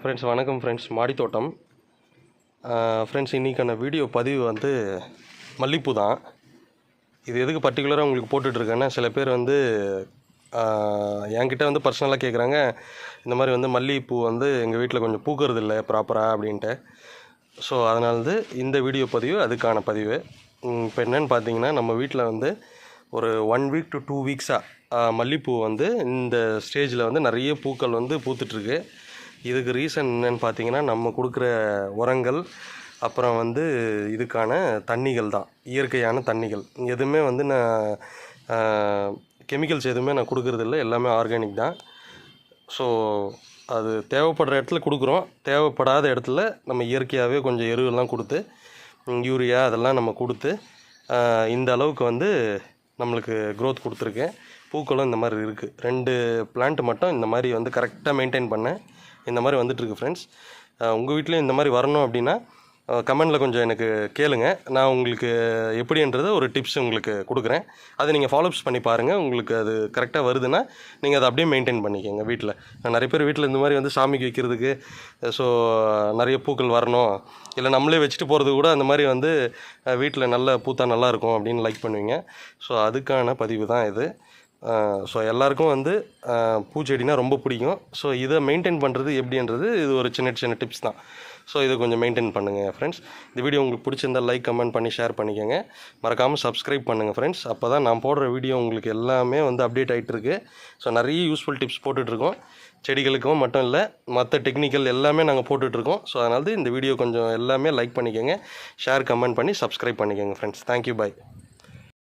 Friends வணக்கம் friends. மாடி தோட்டம் ஃப்ரெண்ட்ஸ். இன்றைக்கான வீடியோ பதிவு வந்து மல்லிகைப்பூ தான். இது எதுக்கு பர்டிகுலராக உங்களுக்கு போட்டுட்ருக்கேன்னா, சில பேர் வந்து என்கிட்ட வந்து பர்சனலாக கேட்குறாங்க, இந்த மாதிரி வந்து மல்லிகைப்பூ வந்து எங்கள் வீட்டில் கொஞ்சம் பூக்கிறது இல்லை ப்ராப்பராக அப்படின்ட்டு. ஸோ அதனால வந்து இந்த வீடியோ பதிவு அதுக்கான பதிவு. இப்போ என்னென்னு பார்த்தீங்கன்னா, நம்ம வீட்டில் வந்து ஒரு 1 வீக் to 2 வீக்ஸாக மல்லிகைப்பூ வந்து இந்த ஸ்டேஜில் வந்து நிறைய பூக்கள் வந்து பூத்துட்ருக்கு. இதுக்கு ரீசன் என்னென்னு பார்த்தீங்கன்னா, நம்ம கொடுக்குற உரங்கள், அப்புறம் வந்து இதுக்கான தண்ணிகள் தான், இயற்கையான தண்ணிகள். எதுவுமே வந்து நான் கெமிக்கல்ஸ் எதுவுமே நான் கொடுக்குறதில்ல, எல்லாமே ஆர்கானிக் தான். ஸோ அது தேவைப்படுற இடத்துல கொடுக்குறோம், தேவைப்படாத இடத்துல நம்ம இயற்கையாகவே கொஞ்சம் எருவெல்லாம் கொடுத்து, யூரியா அதெல்லாம் நம்ம கொடுத்து இந்த அளவுக்கு வந்து நம்மளுக்கு க்ரோத் கொடுத்துருக்கேன். பூக்களும் இந்த மாதிரி இருக்குது. 2 பிளான்ட் மட்டும் இந்த மாதிரி வந்து கரெக்டாக மெயின்டைன் பண்ணேன். இந்த மாதிரி வந்துட்டுருக்கு ஃப்ரெண்ட்ஸ். உங்கள் வீட்லேயும் இந்த மாதிரி வரணும் அப்படின்னா கமெண்டில் கொஞ்சம் எனக்கு கேளுங்க. நான் உங்களுக்கு எப்படின்றது ஒரு டிப்ஸ் உங்களுக்கு கொடுக்குறேன். அதை நீங்கள் ஃபாலோஅப்ஸ் பண்ணி பாருங்கள். உங்களுக்கு அது கரெக்டாக வருதுன்னா நீங்கள் அதை அப்படியே மெயின்டைன் பண்ணிக்கோங்க வீட்டில். நிறைய பேர் வீட்டில் இந்த மாதிரி வந்து சாமிக்கு வைக்கிறதுக்கு, ஸோ நிறைய பூக்கள் வரணும், இல்லை நம்மளே வச்சுட்டு போகிறது கூட அந்த மாதிரி வந்து வீட்டில் நல்ல பூத்தா நல்லாயிருக்கும் அப்படின்னு லைக் பண்ணுவீங்க. ஸோ அதுக்கான பதிவு தான் இது. ஸோ எல்லாருக்கும் வந்து பூச்செடினா ரொம்ப பிடிக்கும். ஸோ இதை மெயின்டைன் பண்ணுறது எப்படின்றது இது ஒரு சின்ன டிப்ஸ் தான். ஸோ இதை கொஞ்சம் மெயின்டைன் பண்ணுங்கள் ஃப்ரெண்ட்ஸ். இந்த வீடியோ உங்களுக்கு பிடிச்சிருந்தால் லைக், கமெண்ட் பண்ணி ஷேர் பண்ணிக்கோங்க. மறக்காமல் சப்ஸ்கிரைப் பண்ணுங்கள் ஃப்ரெண்ட்ஸ். அப்போ தான் நான் போடுற வீடியோ உங்களுக்கு எல்லாமே வந்து அப்டேட் ஆகிட்டுருக்கு. ஸோ நிறைய யூஸ்ஃபுல் டிப்ஸ் போட்டுட்ருக்கோம். செடிகளுக்கும் மட்டும் இல்லை, மற்ற டெக்னிக்கல் எல்லாமே நாங்கள் போட்டுட்ருக்கோம். ஸோ அதனால இந்த வீடியோ கொஞ்சம் எல்லாமே லைக் பண்ணிக்கோங்க, ஷேர், கமெண்ட் பண்ணி சப்ஸ்கிரைப் பண்ணிக்கோங்க ஃப்ரெண்ட்ஸ். தேங்க்யூ, பாய்.